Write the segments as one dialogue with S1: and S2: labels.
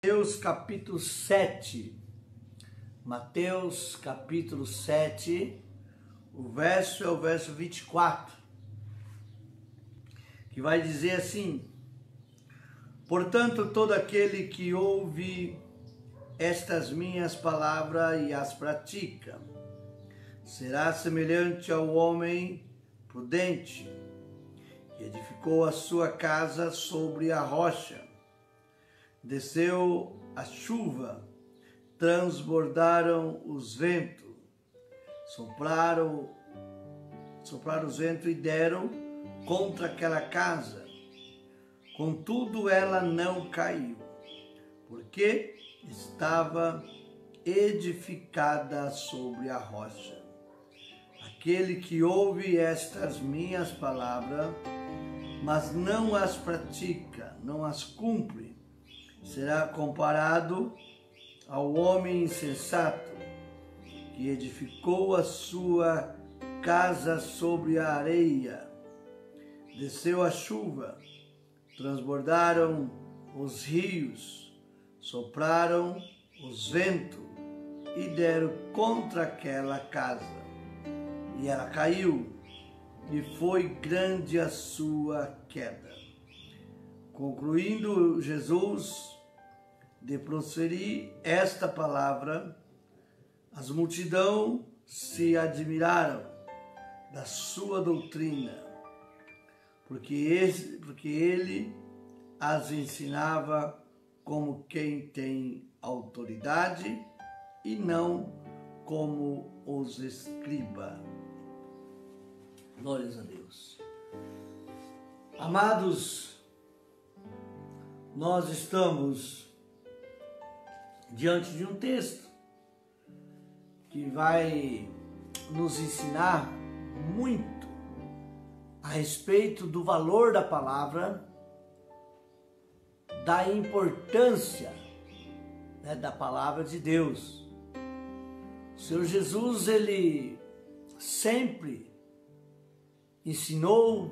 S1: Mateus capítulo 7. Mateus capítulo 7, o verso é o verso 24, que vai dizer assim: portanto, todo aquele que ouve estas minhas palavras e as pratica, será semelhante ao homem prudente, que edificou a sua casa sobre a rocha. Desceu a chuva, transbordaram os ventos, sopraram os ventos e deram contra aquela casa. Contudo, ela não caiu, porque estava edificada sobre a rocha. Aquele que ouve estas minhas palavras, mas não as pratica, não as cumpre, será comparado ao homem insensato que edificou a sua casa sobre a areia. Desceu a chuva, transbordaram os rios, sopraram os ventos e deram contra aquela casa. E ela caiu, e foi grande a sua queda. Concluindo Jesus de proferir esta palavra, as multidões se admiraram da sua doutrina, porque ele as ensinava como quem tem autoridade e não como os escribas. Glórias a Deus. Amados, nós estamos diante de um texto que vai nos ensinar muito a respeito do valor da palavra, da importância, da palavra de Deus. O Senhor Jesus, ele sempre ensinou,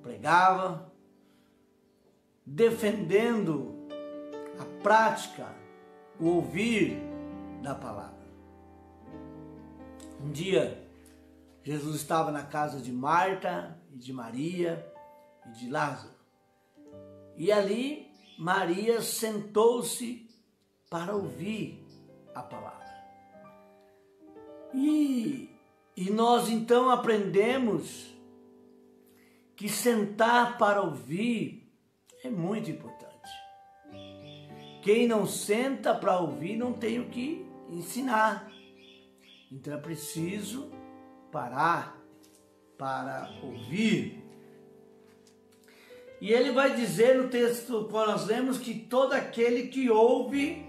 S1: pregava, defendendo a prática, o ouvir da palavra. Um dia, Jesus estava na casa de Marta e de Maria e de Lázaro. E ali, Maria sentou-se para ouvir a palavra. E nós então aprendemos que sentar para ouvir é muito importante. Quem não senta para ouvir não tem o que ensinar. Então é preciso parar para ouvir. E ele vai dizer no texto que nós lemos que todo aquele que ouve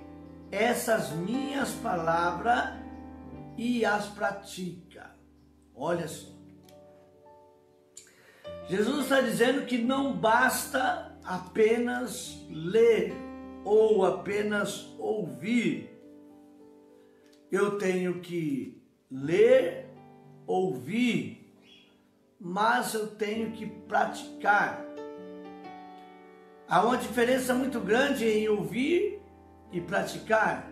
S1: essas minhas palavras e as pratica. Olha só. Jesus está dizendo que não basta apenas ler ou apenas ouvir. Eu tenho que ler, ouvir, mas eu tenho que praticar. Há uma diferença muito grande em ouvir e praticar.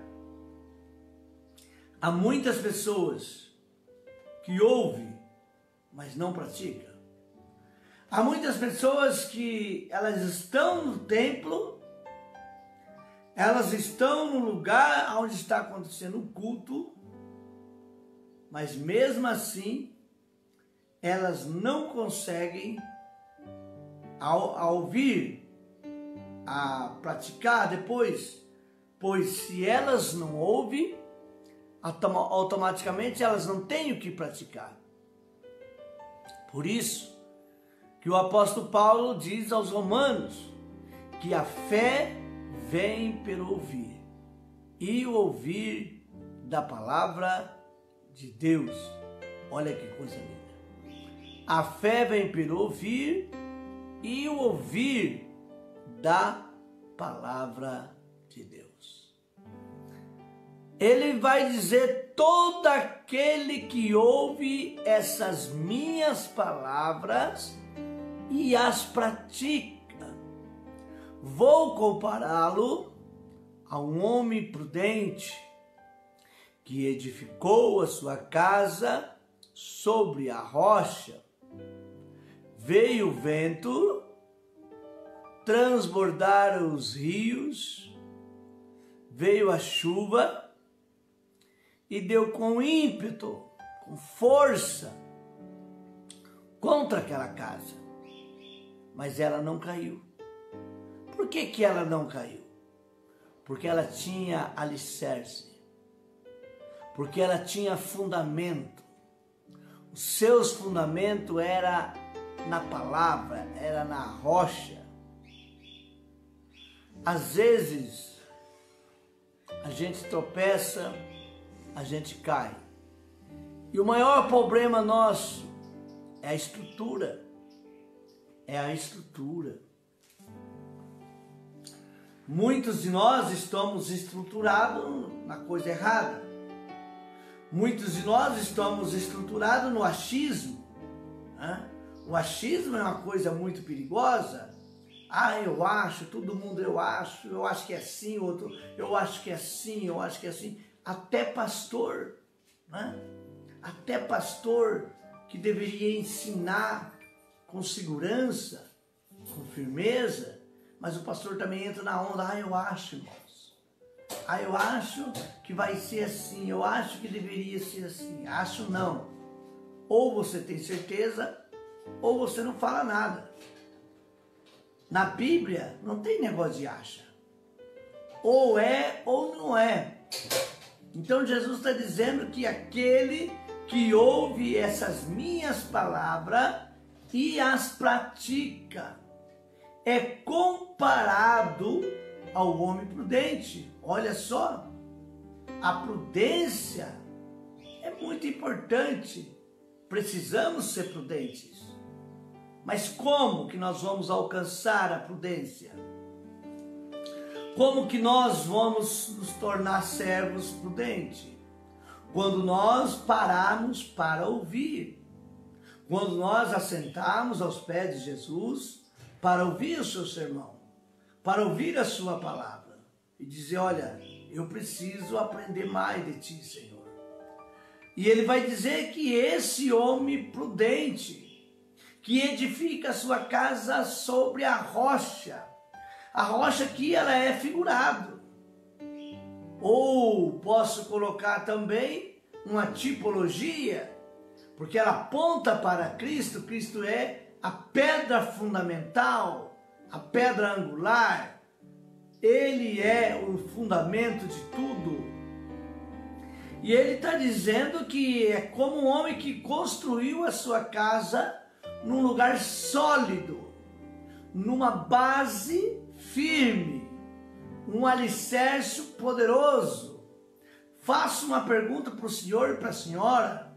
S1: Há muitas pessoas que ouvem, mas não praticam. Há muitas pessoas que elas estão no templo, elas estão no lugar onde está acontecendo o culto, mas mesmo assim, elas não conseguem, ao ouvir, a praticar depois, pois se elas não ouvem, automaticamente elas não têm o que praticar. Por isso que o apóstolo Paulo diz aos romanos que a fé vem pelo ouvir, e o ouvir da palavra de Deus. Olha que coisa linda. A fé vem pelo ouvir, e o ouvir da palavra de Deus. Ele vai dizer: todo aquele que ouve essas minhas palavras e as pratica. Vou compará-lo a um homem prudente que edificou a sua casa sobre a rocha. Veio o vento, transbordaram os rios, veio a chuva e deu com ímpeto, com força, contra aquela casa. Mas ela não caiu. Por que que ela não caiu? Porque ela tinha alicerce. Porque ela tinha fundamento. Os seus fundamentos era na palavra, era na rocha. Às vezes, a gente tropeça, a gente cai. E o maior problema nosso é a estrutura. É a estrutura. Muitos de nós estamos estruturados na coisa errada. Muitos de nós estamos estruturados no achismo. Né? O achismo é uma coisa muito perigosa. Eu acho, todo mundo eu acho que é assim, outro, eu acho que é assim, eu acho que é assim. Até pastor, né? Até pastor que deveria ensinar com segurança, com firmeza, mas o pastor também entra na onda, eu acho, irmãos. Eu acho que vai ser assim, eu acho que deveria ser assim. Acho não. Ou você tem certeza, ou você não fala nada. Na Bíblia não tem negócio de acha. Ou é ou não é. Então Jesus está dizendo que aquele que ouve essas minhas palavras e as pratica é comparado ao homem prudente. Olha só, a prudência é muito importante. Precisamos ser prudentes. Mas como que nós vamos alcançar a prudência? Como que nós vamos nos tornar servos prudentes? Quando nós pararmos para ouvir. Quando nós assentarmos aos pés de Jesus para ouvir o seu sermão, para ouvir a sua palavra e dizer, olha, eu preciso aprender mais de ti, Senhor. E ele vai dizer que esse homem prudente, que edifica a sua casa sobre a rocha aqui ela é figurado. Ou posso colocar também uma tipologia, porque ela aponta para Cristo. Cristo é a pedra fundamental, a pedra angular. Ele é o fundamento de tudo. E ele está dizendo que é como um homem que construiu a sua casa num lugar sólido, numa base firme, um alicerce poderoso. Faço uma pergunta para o senhor e para a senhora: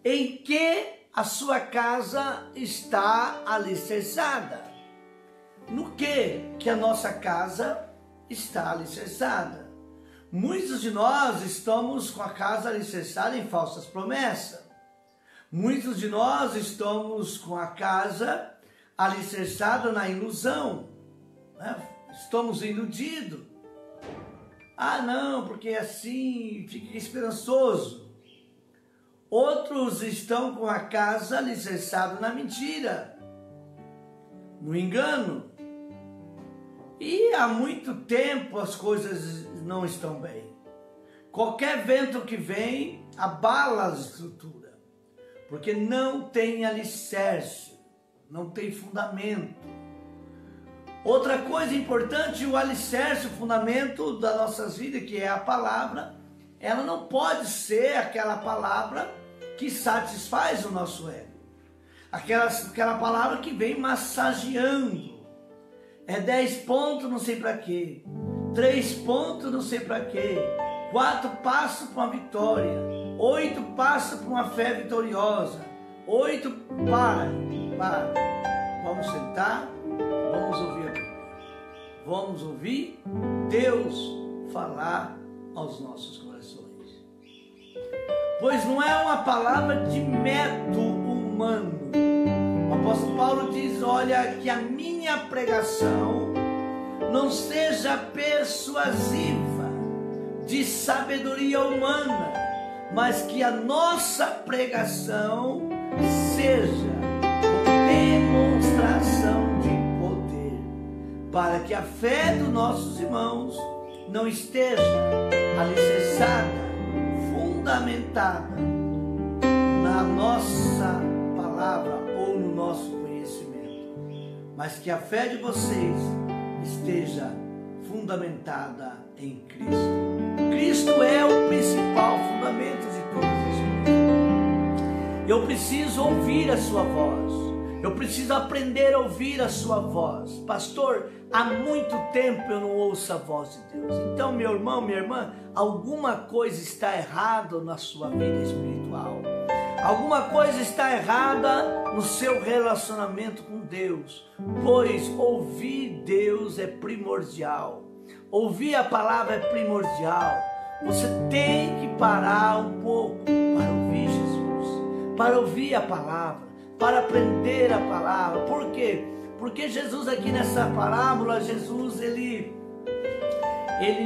S1: em que a sua casa está alicerçada? No que a nossa casa está alicerçada? Muitos de nós estamos com a casa alicerçada em falsas promessas. Muitos de nós estamos com a casa alicerçada na ilusão, né? Estamos iludidos. Não, porque assim fica esperançoso. Outros estão com a casa alicerçada na mentira, no engano. E há muito tempo as coisas não estão bem. Qualquer vento que vem abala a estrutura, porque não tem alicerce, não tem fundamento. Outra coisa importante, o alicerce, o fundamento das nossas vidas, que é a palavra, ela não pode ser aquela palavra que satisfaz o nosso ego. Aquela palavra que vem massageando. É 10 pontos, não sei para quê. 3 pontos, não sei para quê. 4 passos para uma vitória. 8 passos para uma fé vitoriosa. 8 para. Vamos sentar, vamos ouvir a Bíblia. Vamos ouvir Deus falar aos nossos corações. Pois não é uma palavra de método humano. O apóstolo Paulo diz, olha, que a minha pregação não seja persuasiva de sabedoria humana, mas que a nossa pregação seja com demonstração de poder, para que a fé dos nossos irmãos não esteja alicerçada, fundamentada na nossa palavra ou no nosso conhecimento, mas que a fé de vocês esteja fundamentada em Cristo. Cristo é o principal fundamento de todas as coisas. Eu preciso ouvir a sua voz. Eu preciso aprender a ouvir a sua voz. Pastor, há muito tempo eu não ouço a voz de Deus. Então, meu irmão, minha irmã, alguma coisa está errada na sua vida espiritual. Alguma coisa está errada no seu relacionamento com Deus, pois ouvir Deus é primordial. Ouvir a palavra é primordial. Você tem que parar um pouco para ouvir Jesus, para ouvir a palavra, para aprender a palavra. Por quê? Porque Jesus aqui nessa parábola, Jesus ele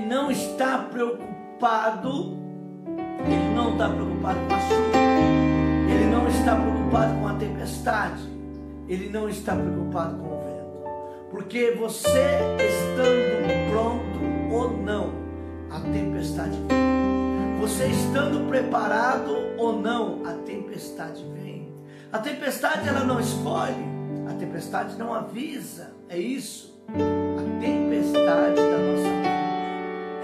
S1: não está preocupado, ele não está preocupado com a chuva, ele não está preocupado com a tempestade, ele não está preocupado com o vento, porque você estando pronto ou não, a tempestade vem. Você estando preparado ou não, a tempestade vem. A tempestade ela não escolhe, a tempestade não avisa, é isso. A tempestade da nossa vida,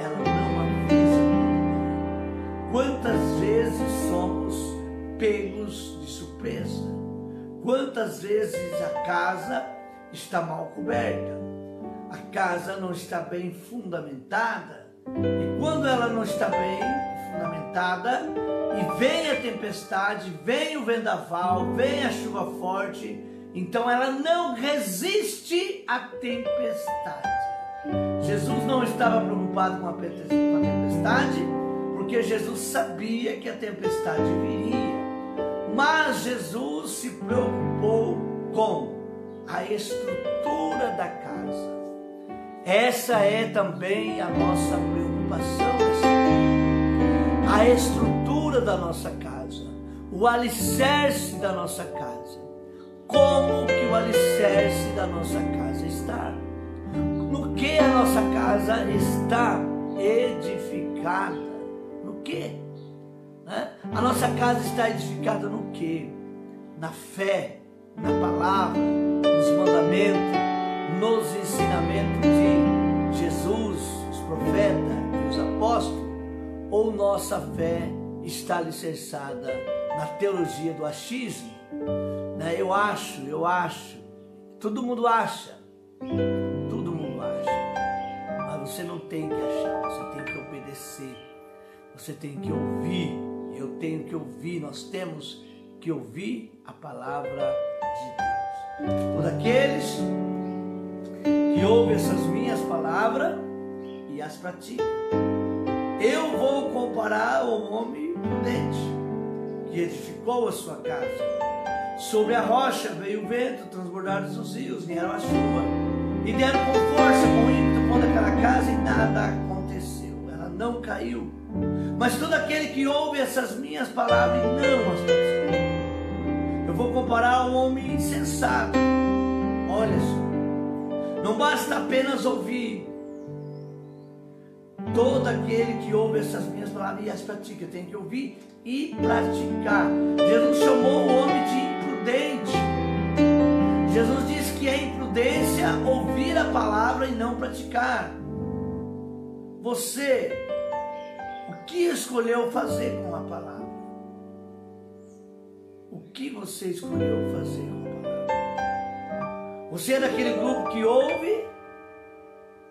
S1: ela não avisa. Quantas vezes somos pegos de surpresa? Quantas vezes a casa está mal coberta? A casa não está bem fundamentada? E quando ela não está bem fundamentada, e vem a tempestade, vem o vendaval, vem a chuva forte, então ela não resiste à tempestade. Jesus não estava preocupado com a tempestade, porque Jesus sabia que a tempestade viria. Mas Jesus se preocupou com a estrutura da casa. Essa é também a nossa preocupação nessa vida. A estrutura da nossa casa, o alicerce da nossa casa. Como que o alicerce da nossa casa está? No que a nossa casa está edificada? No que? A nossa casa está edificada no que? Na fé, na palavra, nos mandamentos, nos ensinamentos de Jesus, os profetas e os apóstolos, ou nossa fé está alicerçada na teologia do achismo? Eu acho, todo mundo acha, mas você não tem que achar, você tem que obedecer, você tem que ouvir, eu tenho que ouvir, nós temos que ouvir a palavra de Deus. Por aqueles que ouvem essas minhas palavras e as praticam, eu vou comparar ao homem prudente que edificou a sua casa. Sobre a rocha veio o vento, transbordaram os rios, vieram a chuva e deram com força, com ímpeto contra aquela casa, e nada aconteceu. Ela não caiu. Mas todo aquele que ouve essas minhas palavras e não as pratica, eu vou comparar ao homem insensato. Olha só, não basta apenas ouvir. Todo aquele que ouve essas minhas palavras e as pratica, tem que ouvir e praticar. Jesus chamou o homem de imprudente. Jesus disse que é imprudência ouvir a palavra e não praticar. Você, o que escolheu fazer com a palavra? O que você escolheu fazer com a palavra? Você é daquele grupo que ouve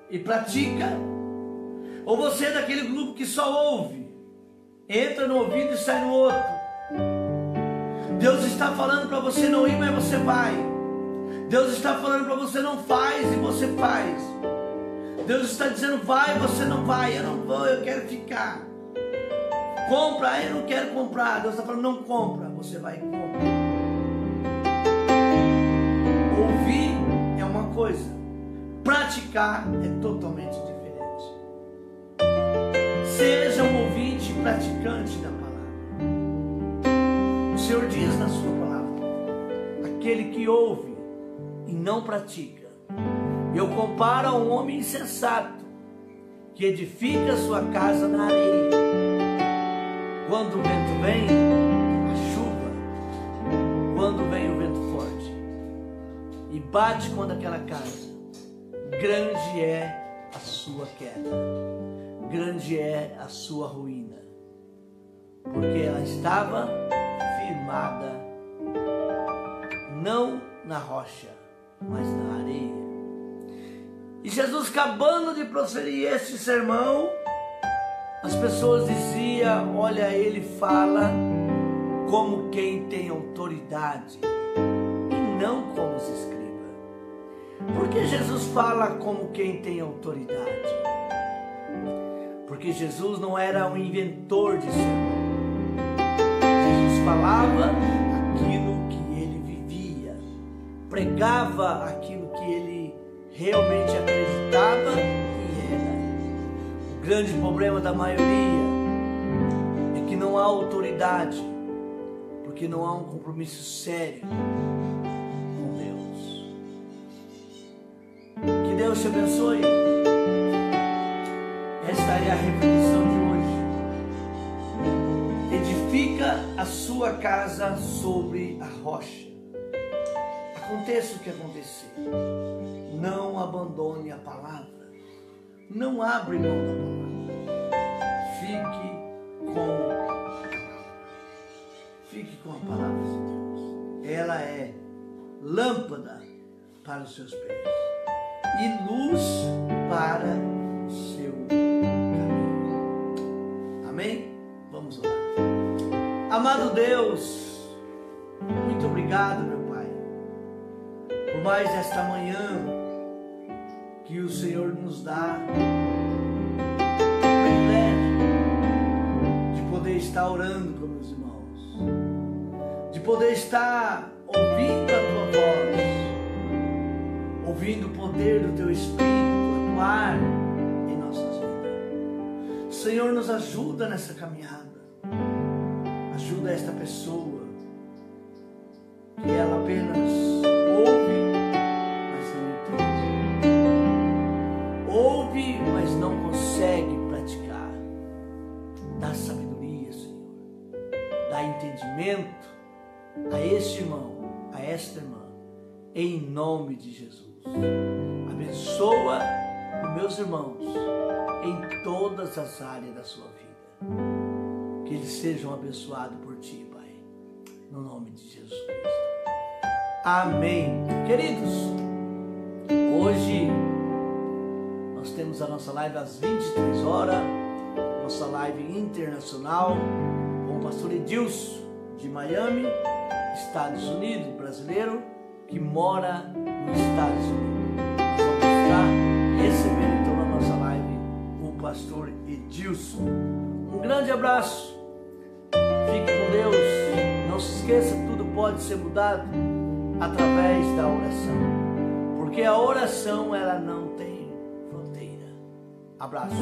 S1: e pratica? Ou você é daquele grupo que só ouve, entra no ouvido e sai no outro? Deus está falando para você não ir, mas você vai. Deus está falando para você não faz e você faz. Deus está dizendo vai, você não vai. Eu não vou, eu quero ficar. Compra, eu não quero comprar. Deus está falando não compra, você vai e compra. Ouvir é uma coisa, praticar é totalmente diferente. Seja um ouvinte praticante da palavra. O Senhor diz na sua palavra: aquele que ouve e não pratica, eu comparo a um homem insensato que edifica sua casa na areia. Quando o vento vem, a chuva, quando vem o vento forte e bate contra aquela casa, grande é a sua queda, grande é a sua ruína, porque ela estava firmada não na rocha, mas na areia. E Jesus, acabando de proferir este sermão, as pessoas diziam: olha, ele fala como quem tem autoridade e não como os escribas. Por que Jesus fala como quem tem autoridade? Porque Jesus não era um inventor de sermão. Jesus falava aquilo que ele vivia, pregava aquilo que ele realmente acreditava e era. O grande problema da maioria é que não há autoridade, porque não há um compromisso sério com Deus. Que Deus te abençoe. Esta é a reflexão de hoje. Edifica a sua casa sobre a rocha. Aconteça o que acontecer, não abandone a palavra, não abre mão da palavra. Fique com a palavra de Deus. Ela é lâmpada para os seus pés e luz para o seu caminho. Amém? Vamos orar. Amado Deus, muito obrigado, meu Pai, por mais esta manhã que o Senhor nos dá o privilégio de poder estar orando com meus irmãos, de poder estar ouvindo a Tua voz, ouvindo o poder do Teu Espírito atuar em nossas vidas. Senhor, nos ajuda nessa caminhada, ajuda esta pessoa que ela apenas ouve, mas não consegue praticar. Dá sabedoria, Senhor. Dá entendimento a este irmão, a esta irmã, em nome de Jesus. Abençoa os meus irmãos em todas as áreas da sua vida. Que eles sejam abençoados por Ti, Pai. No nome de Jesus Cristo. Amém. Queridos, hoje nós temos a nossa live às 23 horas, nossa live internacional com o pastor Edilson de Miami, Estados Unidos, brasileiro, que mora nos Estados Unidos. Nós vamos estar recebendo então na nossa live o pastor Edilson. Um grande abraço, fique com Deus, não se esqueça, tudo pode ser mudado através da oração, porque a oração ela não tem fronteira. Abraço.